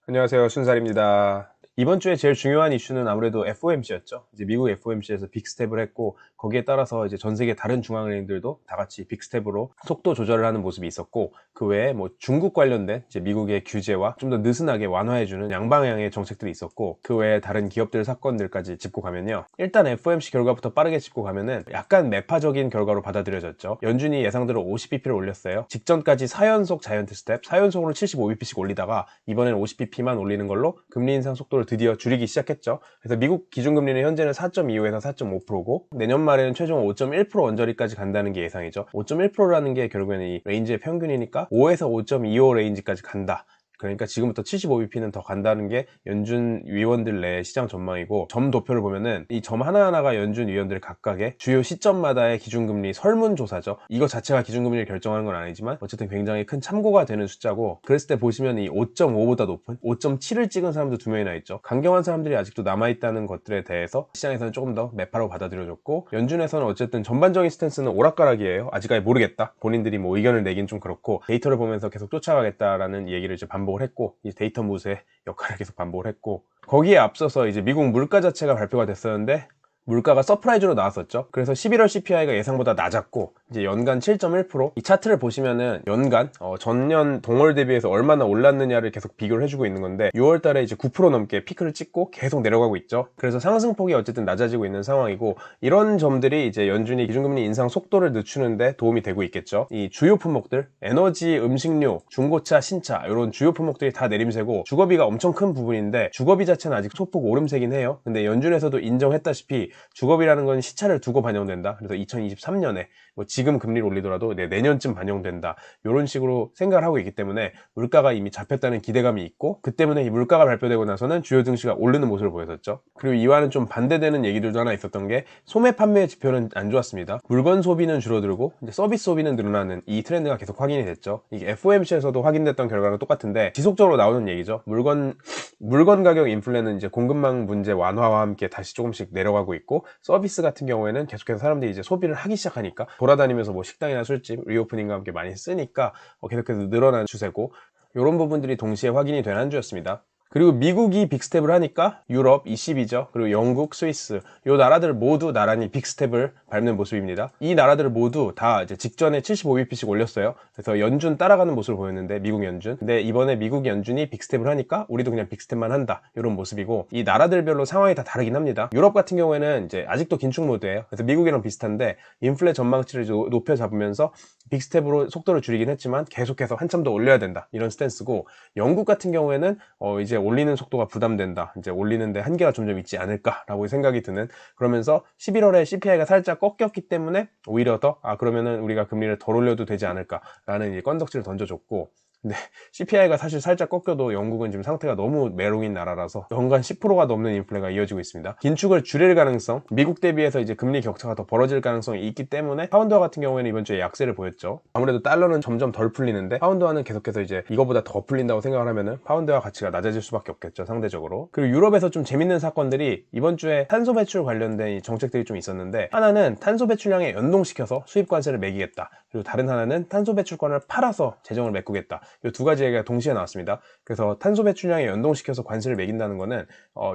안녕하세요. 순살입니다. 이번 주에 제일 중요한 이슈는 아무래도 FOMC였죠. 이제 미국 FOMC에서 빅스텝을 했고, 거기에 따라서 이제 전 세계 다른 중앙은행들도 다 같이 빅스텝으로 속도 조절을 하는 모습이 있었고, 그 외에 뭐 중국 관련된 이제 미국의 규제와 좀 더 느슨하게 완화해주는 양방향의 정책들이 있었고, 그 외에 다른 기업들 사건들까지 짚고 가면요. 일단 FOMC 결과부터 빠르게 짚고 가면은 약간 매파적인 결과로 받아들여졌죠. 연준이 예상대로 50bp를 올렸어요. 직전까지 4연속 자이언트 스텝, 4연속으로 75bp씩 올리다가 이번엔 50bp만 올리는 걸로 금리 인상 속도를 드디어 줄이기 시작했죠. 그래서 미국 기준금리는 현재는 4.25에서 4.5%고 내년 말에는 최종 5.1% 언저리까지 간다는 게 예상이죠. 5.1%라는 게 결국에는 이 레인지의 평균이니까 5에서 5.25 레인지까지 간다. 그러니까 지금부터 75bp는 더 간다는 게 연준 위원들 내 시장 전망이고, 점 도표를 보면은 이 점 하나하나가 연준 위원들 각각의 주요 시점마다의 기준금리 설문조사죠. 이거 자체가 기준금리를 결정하는 건 아니지만 어쨌든 굉장히 큰 참고가 되는 숫자고, 그랬을 때 보시면 이 5.5보다 높은 5.7을 찍은 사람도 2명이나 있죠. 강경한 사람들이 아직도 남아있다는 것들에 대해서 시장에서는 조금 더 매파로 받아들여졌고, 연준에서는 어쨌든 전반적인 스탠스는 오락가락이에요. 아직까지 모르겠다. 본인들이 뭐 의견을 내긴 좀 그렇고, 데이터를 보면서 계속 쫓아가겠다라는 얘기를 이제 반복을 했고, 이 데이터 무스의 역할을 계속 반복을 했고, 거기에 앞서서 이제 미국 물가 자체가 발표가 됐었는데 물가가 서프라이즈로 나왔었죠. 그래서 11월 CPI가 예상보다 낮았고, 이제 연간 7.1%, 이 차트를 보시면은 연간 전년 동월 대비해서 얼마나 올랐느냐를 계속 비교를 해주고 있는 건데, 6월 달에 이제 9% 넘게 피크를 찍고 계속 내려가고 있죠. 그래서 상승폭이 어쨌든 낮아지고 있는 상황이고, 이런 점들이 이제 연준이 기준금리 인상 속도를 늦추는데 도움이 되고 있겠죠. 이 주요 품목들, 에너지, 음식료, 중고차, 신차, 이런 주요 품목들이 다 내림세고, 주거비가 엄청 큰 부분인데 주거비 자체는 아직 소폭 오름세긴 해요. 근데 연준에서도 인정했다시피 주거비라는 건 시차를 두고 반영된다. 그래서 2023년에 뭐 지금 금리를 올리더라도 내년쯤 반영된다. 이런 식으로 생각을 하고 있기 때문에 물가가 이미 잡혔다는 기대감이 있고, 그 때문에 이 물가가 발표되고 나서는 주요 증시가 오르는 모습을 보였었죠. 그리고 이와는 좀 반대되는 얘기들도 하나 있었던 게, 소매 판매 지표는 안 좋았습니다. 물건 소비는 줄어들고 이제 서비스 소비는 늘어나는 이 트렌드가 계속 확인이 됐죠. 이게 FOMC에서도 확인됐던 결과랑 똑같은데 지속적으로 나오는 얘기죠. 물건 가격 인플레는 이제 공급망 문제 완화와 함께 다시 조금씩 내려가고 있고, 서비스 같은 경우에는 계속해서 사람들이 이제 소비를 하기 시작하니까, 돌아다니면서 뭐 식당이나 술집 리오프닝과 함께 많이 쓰니까 계속해서 늘어나는 추세고, 이런 부분들이 동시에 확인이 된 한 주였습니다. 그리고 미국이 빅스텝을 하니까 유럽, ECB죠. 그리고 영국, 스위스, 이 나라들 모두 나란히 빅스텝을 밟는 모습입니다. 이 나라들 모두 다 이제 직전에 75bp씩 올렸어요. 그래서 연준 따라가는 모습을 보였는데, 미국 연준. 근데 이번에 미국 연준이 빅스텝을 하니까 우리도 그냥 빅스텝만 한다, 이런 모습이고, 이 나라들별로 상황이 다 다르긴 합니다. 유럽 같은 경우에는 이제 아직도 긴축 모드예요. 그래서 미국이랑 비슷한데 인플레 전망치를 높여 잡으면서 빅스텝으로 속도를 줄이긴 했지만 계속해서 한참 더 올려야 된다, 이런 스탠스고, 영국 같은 경우에는 이제 올리는 속도가 부담된다, 이제 올리는데 한계가 점점 있지 않을까라고 생각이 드는, 그러면서 11월에 CPI가 살짝 꺾였기 때문에 오히려 더 그러면은 우리가 금리를 덜 올려도 되지 않을까라는 이제 건덕지를 던져줬고, 근데 CPI가 사실 살짝 꺾여도 영국은 지금 상태가 너무 메롱인 나라라서 연간 10%가 넘는 인플레가 이어지고 있습니다. 긴축을 줄일 가능성, 미국 대비해서 이제 금리 격차가 더 벌어질 가능성이 있기 때문에 파운드화 같은 경우에는 이번 주에 약세를 보였죠. 아무래도 달러는 점점 덜 풀리는데 파운드화는 계속해서 이제 이거보다 더 풀린다고 생각을 하면은 파운드화 가치가 낮아질 수밖에 없겠죠, 상대적으로. 그리고 유럽에서 좀 재밌는 사건들이 이번 주에 탄소 배출 관련된 이 정책들이 좀 있었는데, 하나는 탄소 배출량에 연동시켜서 수입 관세를 매기겠다, 그리고 다른 하나는 탄소 배출권을 팔아서 재정을 메꾸겠다. 이 두 가지 얘기가 동시에 나왔습니다. 그래서 탄소 배출량에 연동시켜서 관세를 매긴다는 거는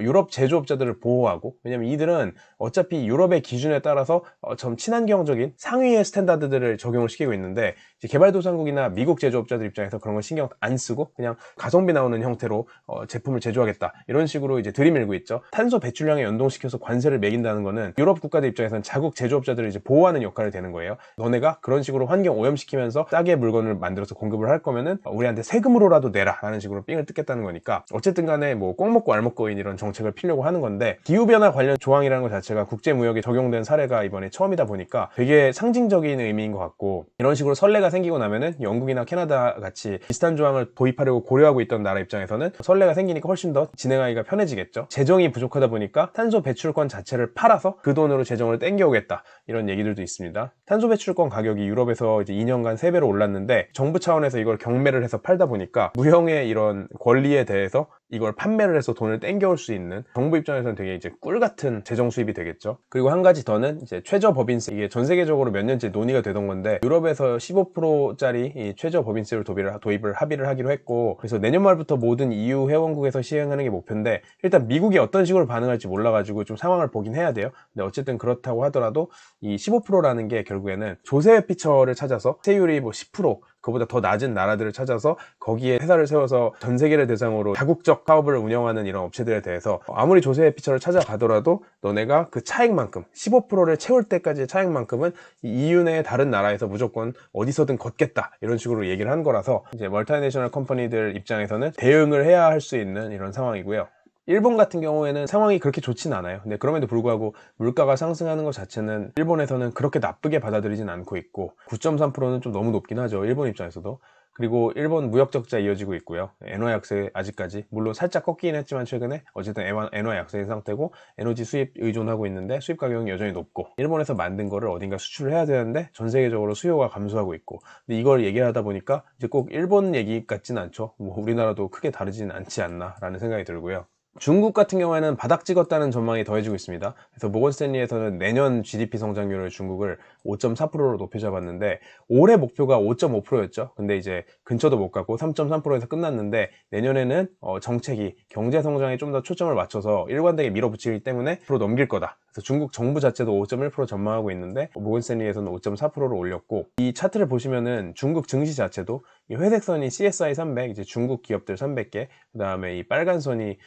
유럽 제조업자들을 보호하고, 왜냐면 이들은 어차피 유럽의 기준에 따라서 좀 친환경적인 상위의 스탠다드들을 적용을 시키고 있는데, 이제 개발도상국이나 미국 제조업자들 입장에서 그런 걸 신경 안 쓰고 그냥 가성비 나오는 형태로 제품을 제조하겠다, 이런 식으로 이제 들이밀고 있죠. 탄소 배출량에 연동시켜서 관세를 매긴다는 거는 유럽 국가들 입장에서는 자국 제조업자들을 이제 보호하는 역할이 되는 거예요. 너네가 그런 식으로 환경 오염시키면서 싸게 물건을 만들어서 공급을 할 거면은 우리한테 세금으로라도 내라 라는 식으로 삥을 뜯겠다는 거니까, 어쨌든 간에 뭐 꼭 먹고 알 먹고인 이런 정책을 피려고 하는 건데, 기후변화 관련 조항이라는 것 자체가 국제무역에 적용된 사례가 이번에 처음이다 보니까 되게 상징적인 의미인 것 같고, 이런 식으로 선례가 생기고 나면은 영국이나 캐나다 같이 비슷한 조항을 도입하려고 고려하고 있던 나라 입장에서는 선례가 생기니까 훨씬 더 진행하기가 편해지겠죠. 재정이 부족하다 보니까 탄소 배출권 자체를 팔아서 그 돈으로 재정을 땡겨오겠다, 이런 얘기들도 있습니다. 탄소 배출권 가격이 유럽에서 이제 2년간 3배로 올랐는데, 정부 차원에서 이걸 경매를 해서 팔다 보니까 무형의 이런 권리에 대해서 이걸 판매를 해서 돈을 땡겨올 수 있는, 정부 입장에서는 되게 이제 꿀 같은 재정 수입이 되겠죠. 그리고 한 가지 더는 이제 최저 법인세, 이게 전 세계적으로 몇 년째 논의가 되던 건데 유럽에서 15%짜리 이 최저 법인세를 도입을 합의를 하기로 했고, 그래서 내년 말부터 모든 EU 회원국에서 시행하는 게 목표인데, 일단 미국이 어떤 식으로 반응할지 몰라가지고 좀 상황을 보긴 해야 돼요. 근데 어쨌든 그렇다고 하더라도 이 15%라는 게 결국에는 조세 피처를 찾아서 세율이 뭐 10%, 그보다 더 낮은 나라들을 찾아서 거기에 회사를 세워서 전 세계를 대상으로 다국적 사업을 운영하는 이런 업체들에 대해서 아무리 조세 피처를 찾아가더라도 너네가 그 차익만큼 15%를 채울 때까지의 차익만큼은 이 EU 내 다른 나라에서 무조건 어디서든 걷겠다, 이런 식으로 얘기를 한 거라서 이제 멀티내셔널 컴퍼니들 입장에서는 대응을 해야 할 수 있는 이런 상황이고요. 일본 같은 경우에는 상황이 그렇게 좋진 않아요. 근데 그럼에도 불구하고 물가가 상승하는 것 자체는 일본에서는 그렇게 나쁘게 받아들이진 않고 있고, 9.3%는 좀 너무 높긴 하죠, 일본 입장에서도. 그리고 일본 무역 적자 이어지고 있고요. 엔화 약세 아직까지, 물론 살짝 꺾이긴 했지만 최근에 어쨌든 엔화 약세인 상태고, 에너지 수입 의존하고 있는데 수입 가격은 여전히 높고, 일본에서 만든 거를 어딘가 수출을 해야 되는데 전 세계적으로 수요가 감소하고 있고. 근데 이걸 얘기하다 보니까 이제 꼭 일본 얘기 같진 않죠. 뭐 우리나라도 크게 다르진 않지 않나 라는 생각이 들고요. 중국 같은 경우에는 바닥 찍었다는 전망이 더해지고 있습니다. 그래서 모건스탠리에서는 내년 GDP 성장률을 중국을 5.4%로 높여 잡았는데, 올해 목표가 5.5%였죠. 근데 이제 근처도 못 갔고 3.3%에서 끝났는데, 내년에는 정책이 경제 성장에 좀 더 초점을 맞춰서 일관되게 밀어붙이기 때문에 앞으로 넘길 거다. 그래서 중국 정부 자체도 5.1% 전망하고 있는데 모건스탠리에서는 5.4%로 올렸고, 이 차트를 보시면은 중국 증시 자체도 이 회색선이 CSI 300, 이제 중국 기업들 300개, 그 다음에 이 빨간 선이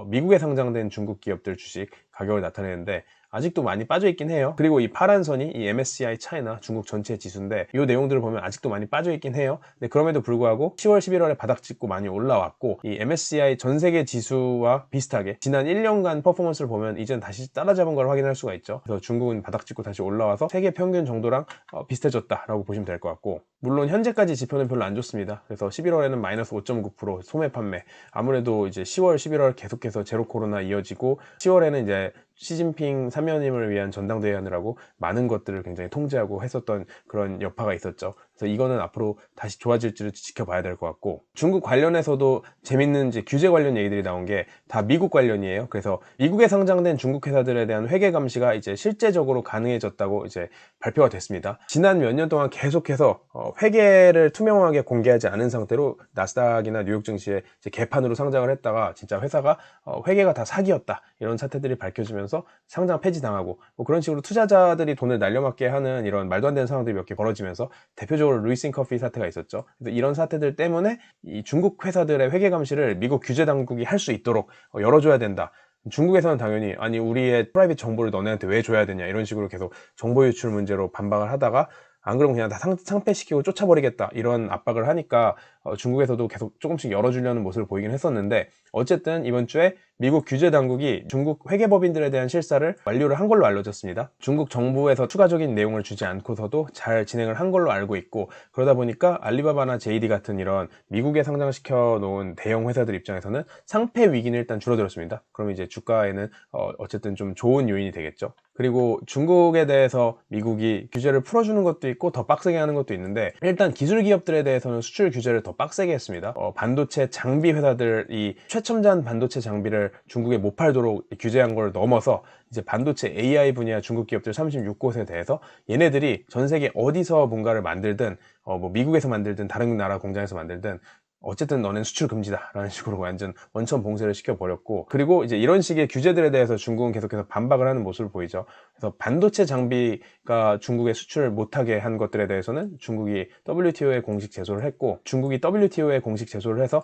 미국에 상장된 중국 기업들 주식 가격을 나타내는데 아직도 많이 빠져 있긴 해요. 그리고 이 파란 선이 이 MSCI 차이나 중국 전체 지수인데, 이 내용들을 보면 아직도 많이 빠져 있긴 해요. 근데 그럼에도 불구하고 10월 11월에 바닥 찍고 많이 올라왔고, 이 MSCI 전 세계 지수와 비슷하게 지난 1년간 퍼포먼스를 보면 이젠 다시 따라잡은 걸 확인할 수가 있죠. 그래서 중국은 바닥 찍고 다시 올라와서 세계 평균 정도랑 비슷해졌다라고 보시면 될 것 같고, 물론 현재까지 지표는 별로 안 좋습니다. 그래서 11월에는 마이너스 5.9% 소매 판매, 아무래도 이제 10월 11월 계속해서 제로 코로나 이어지고, 10월에는 이제 시진핑 사면임을 위한 전당대회 하느라고 많은 것들을 굉장히 통제하고 했었던 그런 여파가 있었죠. 그래서 이거는 앞으로 다시 좋아질지를 지켜봐야 될 것 같고, 중국 관련해서도 재밌는 이제 규제 관련 얘기들이 나온 게 다 미국 관련이에요. 그래서 미국에 상장된 중국 회사들에 대한 회계 감시가 이제 실제적으로 가능해졌다고 이제 발표가 됐습니다. 지난 몇 년 동안 계속해서 회계를 투명하게 공개하지 않은 상태로 나스닥이나 뉴욕 증시에 이제 개판으로 상장을 했다가 진짜 회사가 회계가 다 사기였다, 이런 사태들이 밝혀지면서 상장 폐지당하고, 뭐 그런 식으로 투자자들이 돈을 날려먹게 하는 이런 말도 안 되는 상황들이 몇 개 벌어지면서 대표적으로 루이싱 커피 사태가 있었죠. 그래서 이런 사태들 때문에 이 중국 회사들의 회계 감시를 미국 규제 당국이 할 수 있도록 열어줘야 된다. 중국에서는 당연히 아니 우리의 프라이빗 정보를 너네한테 왜 줘야 되냐, 이런 식으로 계속 정보 유출 문제로 반박을 하다가, 안 그러면 그냥 다 상폐시키고 쫓아버리겠다, 이런 압박을 하니까 중국에서도 계속 조금씩 열어주려는 모습을 보이긴 했었는데, 어쨌든 이번 주에 미국 규제 당국이 중국 회계법인들에 대한 실사를 완료를 한 걸로 알려졌습니다. 중국 정부에서 추가적인 내용을 주지 않고서도 잘 진행을 한 걸로 알고 있고, 그러다 보니까 알리바바나 JD 같은 이런 미국에 상장시켜 놓은 대형 회사들 입장에서는 상폐 위기는 일단 줄어들었습니다. 그럼 이제 주가에는 어쨌든 좀 좋은 요인이 되겠죠. 그리고 중국에 대해서 미국이 규제를 풀어주는 것도 있고 더 빡세게 하는 것도 있는데, 일단 기술 기업들에 대해서는 수출 규제를 더 빡세게 했습니다. 반도체 장비 회사들이 최첨단 반도체 장비를 중국에 못 팔도록 규제한 걸 넘어서 이제 반도체 AI 분야 중국 기업들 36곳에 대해서 얘네들이 전 세계 어디서 뭔가를 만들든 뭐 미국에서 만들든 다른 나라 공장에서 만들든 어쨌든 너는 수출 금지다 라는 식으로 완전 원천 봉쇄를 시켜버렸고, 그리고 이제 이런 식의 규제들에 대해서 중국은 계속해서 반박을 하는 모습을 보이죠. 그래서 반도체 장비가 중국에 수출을 못하게 한 것들에 대해서는 중국이 WTO에 공식 제소를 했고, 중국이 WTO에 공식 제소를 해서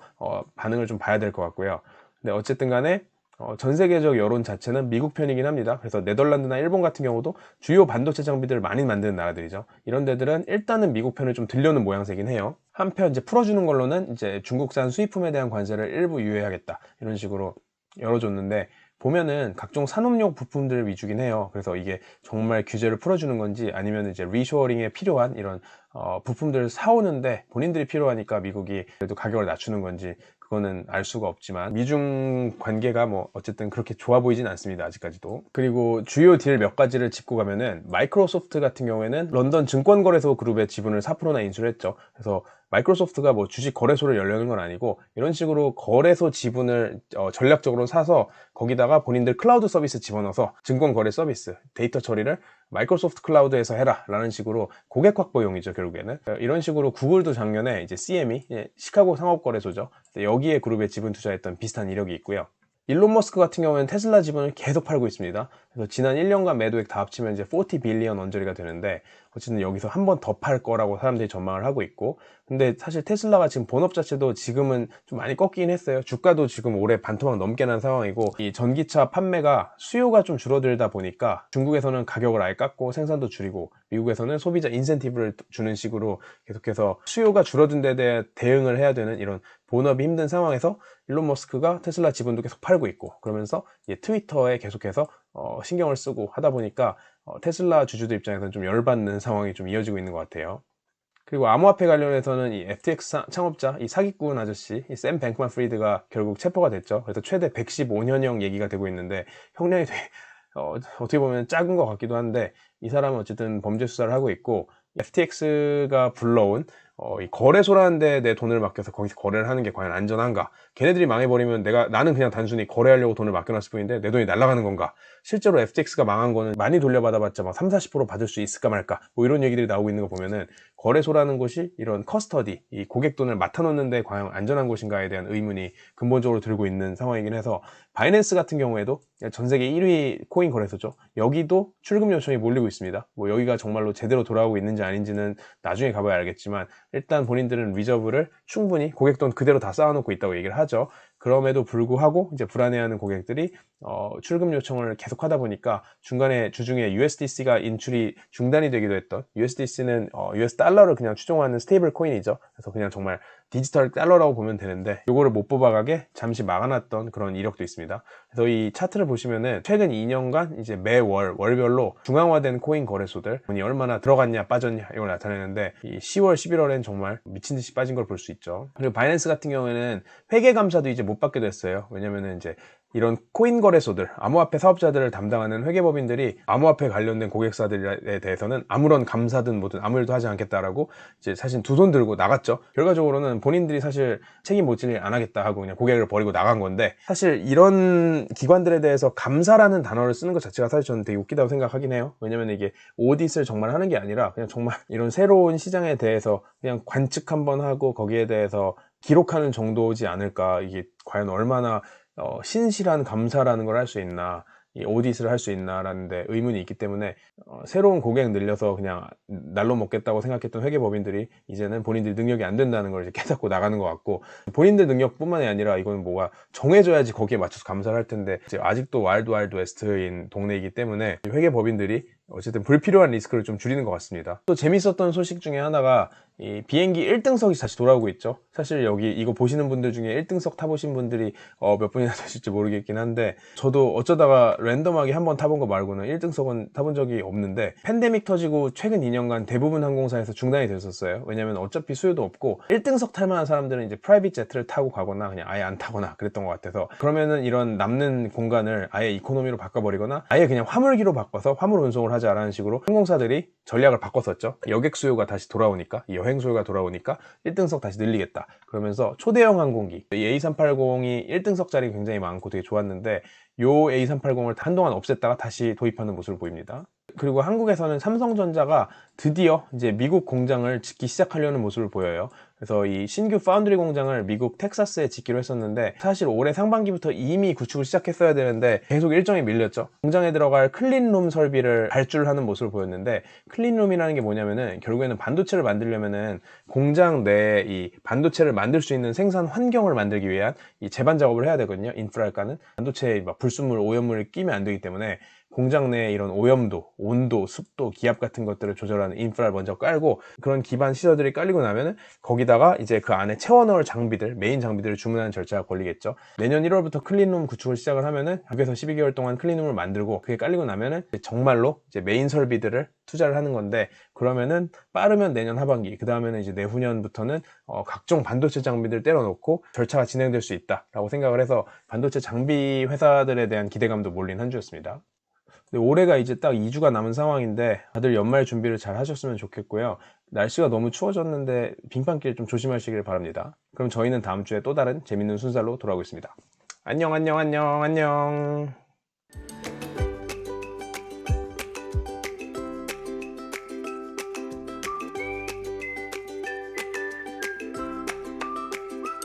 반응을 좀 봐야 될 것 같고요. 근데 어쨌든 간에 전 세계적 여론 자체는 미국 편이긴 합니다. 그래서 네덜란드나 일본 같은 경우도 주요 반도체 장비들을 많이 만드는 나라들이죠. 이런 데들은 일단은 미국 편을 좀 들려는 모양새긴 해요. 한편 이제 풀어주는 걸로는 이제 중국산 수입품에 대한 관세를 일부 유예하겠다, 이런 식으로 열어줬는데, 보면은 각종 산업용 부품들 위주긴 해요. 그래서 이게 정말 규제를 풀어주는 건지 아니면 이제 리쇼어링에 필요한 이런 부품들을 사오는데 본인들이 필요하니까 미국이 그래도 가격을 낮추는 건지 그거는 알 수가 없지만 미중 관계가 뭐 어쨌든 그렇게 좋아 보이진 않습니다, 아직까지도. 그리고 주요 딜 몇 가지를 짚고 가면은 마이크로소프트 같은 경우에는 런던 증권거래소 그룹의 지분을 4%나 인수를 했죠. 그래서 마이크로소프트가 뭐 주식 거래소를 열려는 건 아니고 이런 식으로 거래소 지분을 전략적으로 사서 거기다가 본인들 클라우드 서비스 집어넣어서 증권 거래 서비스, 데이터 처리를 마이크로소프트 클라우드에서 해라 라는 식으로 고객 확보용이죠, 결국에는. 이런 식으로 구글도 작년에 이제 CME, 시카고 상업거래소죠, 여기에 그룹에 지분 투자했던 비슷한 이력이 있고요. 일론 머스크 같은 경우는 테슬라 지분을 계속 팔고 있습니다. 그래서 지난 1년간 매도액 다 합치면 이제 40 빌리언 언저리가 되는데 어쨌든 여기서 한 번 더 팔 거라고 사람들이 전망을 하고 있고, 근데 사실 테슬라가 지금 본업 자체도 지금은 좀 많이 꺾이긴 했어요. 주가도 지금 올해 반토막 넘게 난 상황이고, 이 전기차 판매가 수요가 좀 줄어들다 보니까 중국에서는 가격을 아예 깎고 생산도 줄이고 미국에서는 소비자 인센티브를 주는 식으로 계속해서 수요가 줄어든 데 대해 대응을 해야 되는 이런 본업이 힘든 상황에서 일론 머스크가 테슬라 지분도 계속 팔고 있고, 그러면서 트위터에 계속해서 신경을 쓰고 하다 보니까 테슬라 주주들 입장에서는 좀 열받는 상황이 좀 이어지고 있는 것 같아요. 그리고 암호화폐 관련해서는 이 FTX 창업자, 이 사기꾼 아저씨, 이 샘 뱅크만 프리드가 결국 체포가 됐죠. 그래서 최대 115년형 얘기가 되고 있는데 형량이 되게 어떻게 보면 작은 것 같기도 한데, 이 사람은 어쨌든 범죄 수사를 하고 있고, FTX가 불러온 이 거래소라는 데 내 돈을 맡겨서 거기서 거래를 하는 게 과연 안전한가? 걔네들이 망해버리면 나는 그냥 단순히 거래하려고 돈을 맡겨놨을 뿐인데 내 돈이 날아가는 건가? 실제로 FTX가 망한 거는 많이 돌려받아봤자 막 30-40% 받을 수 있을까 말까? 뭐 이런 얘기들이 나오고 있는 거 보면은 거래소라는 곳이 이런 커스터디, 이 고객 돈을 맡아놓는데 과연 안전한 곳인가에 대한 의문이 근본적으로 들고 있는 상황이긴 해서, 바이낸스 같은 경우에도 전 세계 1위 코인 거래소죠. 여기도 출금 요청이 몰리고 있습니다. 뭐 여기가 정말로 제대로 돌아오고 있는지 아닌지는 나중에 가봐야 알겠지만, 일단 본인들은 리저브를 충분히 고객 돈 그대로 다 쌓아놓고 있다고 얘기를 하죠. 그럼에도 불구하고 이제 불안해하는 고객들이 출금 요청을 계속 하다 보니까 중간에 주중에 USDC가 인출이 중단이 되기도 했던, USDC는 US 달러를 그냥 추종하는 스테이블 코인이죠. 그래서 그냥 정말 디지털 달러라고 보면 되는데 요거를 못 뽑아가게 잠시 막아놨던 그런 이력도 있습니다. 그래서 이 차트를 보시면은 최근 2년간 이제 매월 월별로 중앙화된 코인 거래소들 돈이 얼마나 들어갔냐 빠졌냐 이걸 나타내는데, 이 10월 11월엔 정말 미친듯이 빠진 걸 볼 수 있죠. 그리고 바이낸스 같은 경우에는 회계 감사도 이제 못 받게 됐어요. 왜냐면은 이제 이런 코인 거래소들, 암호화폐 사업자들을 담당하는 회계법인들이 암호화폐 관련된 고객사들에 대해서는 아무런 감사든 뭐든 아무 일도 하지 않겠다라고 이제 사실 두 손 들고 나갔죠. 결과적으로는 본인들이 사실 책임 못 질 일 안 하겠다 하고 그냥 고객을 버리고 나간 건데, 사실 이런 기관들에 대해서 감사라는 단어를 쓰는 것 자체가 사실 저는 되게 웃기다고 생각하긴 해요. 왜냐면 이게 오디트를 정말 하는 게 아니라 그냥 정말 이런 새로운 시장에 대해서 그냥 관측 한번 하고 거기에 대해서 기록하는 정도지 않을까. 이게 과연 얼마나 신실한 감사라는 걸 할 수 있나, 이 오디트를 할 수 있나라는 데 의문이 있기 때문에 새로운 고객 늘려서 그냥 날로 먹겠다고 생각했던 회계법인들이 이제는 본인들 능력이 안 된다는 걸 이제 깨닫고 나가는 것 같고, 본인들 능력뿐만이 아니라 이건 뭐가 정해져야지 거기에 맞춰서 감사를 할 텐데 이제 아직도 와일드 웨스트인 동네이기 때문에 회계법인들이 어쨌든 불필요한 리스크를 좀 줄이는 것 같습니다. 또 재밌었던 소식 중에 하나가 이 비행기 1등석이 다시 돌아오고 있죠. 사실 여기 이거 보시는 분들 중에 1등석 타보신 분들이 몇 분이나 되실지 모르겠긴 한데, 저도 어쩌다가 랜덤하게 한번 타본 거 말고는 1등석은 타본 적이 없는데, 팬데믹 터지고 최근 2년간 대부분 항공사에서 중단이 됐었어요. 왜냐면 어차피 수요도 없고 1등석 탈 만한 사람들은 이제 프라이빗 제트를 타고 가거나 그냥 아예 안 타거나 그랬던 것 같아서, 그러면은 이런 남는 공간을 아예 이코노미로 바꿔버리거나 아예 그냥 화물기로 바꿔서 화물 운송을 하자라는 식으로 항공사들이 전략을 바꿨었죠. 여객 수요가 다시 돌아오니까, 여행 수요가 돌아오니까 1등석 다시 늘리겠다 그러면서 초대형 항공기 A380이 1등석 자리 굉장히 많고 되게 좋았는데, 요 A380을 한동안 없앴다가 다시 도입하는 모습을 보입니다. 그리고 한국에서는 삼성전자가 드디어 이제 미국 공장을 짓기 시작하려는 모습을 보여요. 그래서 이 신규 파운드리 공장을 미국 텍사스에 짓기로 했었는데, 사실 올해 상반기부터 이미 구축을 시작했어야 되는데 계속 일정이 밀렸죠. 공장에 들어갈 클린룸 설비를 발주하는 모습을 보였는데, 클린룸이라는 게 뭐냐면은 결국에는 반도체를 만들려면은 공장 내에 이 반도체를 만들 수 있는 생산 환경을 만들기 위한 이 제반 작업을 해야 되거든요. 인프라일까는 반도체에 막 불순물, 오염물이 끼면 안 되기 때문에 공장 내에 이런 오염도, 온도, 습도, 기압 같은 것들을 조절하는 인프라를 먼저 깔고, 그런 기반 시설들이 깔리고 나면은 거기다가 이제 그 안에 채워 넣을 장비들, 메인 장비들을 주문하는 절차가 걸리겠죠. 내년 1월부터 클린룸 구축을 시작을 하면은 6에서 12개월 동안 클린룸을 만들고, 그게 깔리고 나면은 정말로 이제 메인 설비들을 투자를 하는 건데, 그러면은 빠르면 내년 하반기, 그 다음에는 이제 내후년부터는 각종 반도체 장비들 때려놓고 절차가 진행될 수 있다라고 생각을 해서 반도체 장비 회사들에 대한 기대감도 몰린 한 주였습니다. 근데 올해가 이제 딱 2주가 남은 상황인데 다들 연말 준비를 잘 하셨으면 좋겠고요. 날씨가 너무 추워졌는데 빙판길 좀 조심하시길 바랍니다. 그럼 저희는 다음 주에 또 다른 재밌는 순살로 돌아오겠습니다. 안녕, 안녕, 안녕, 안녕.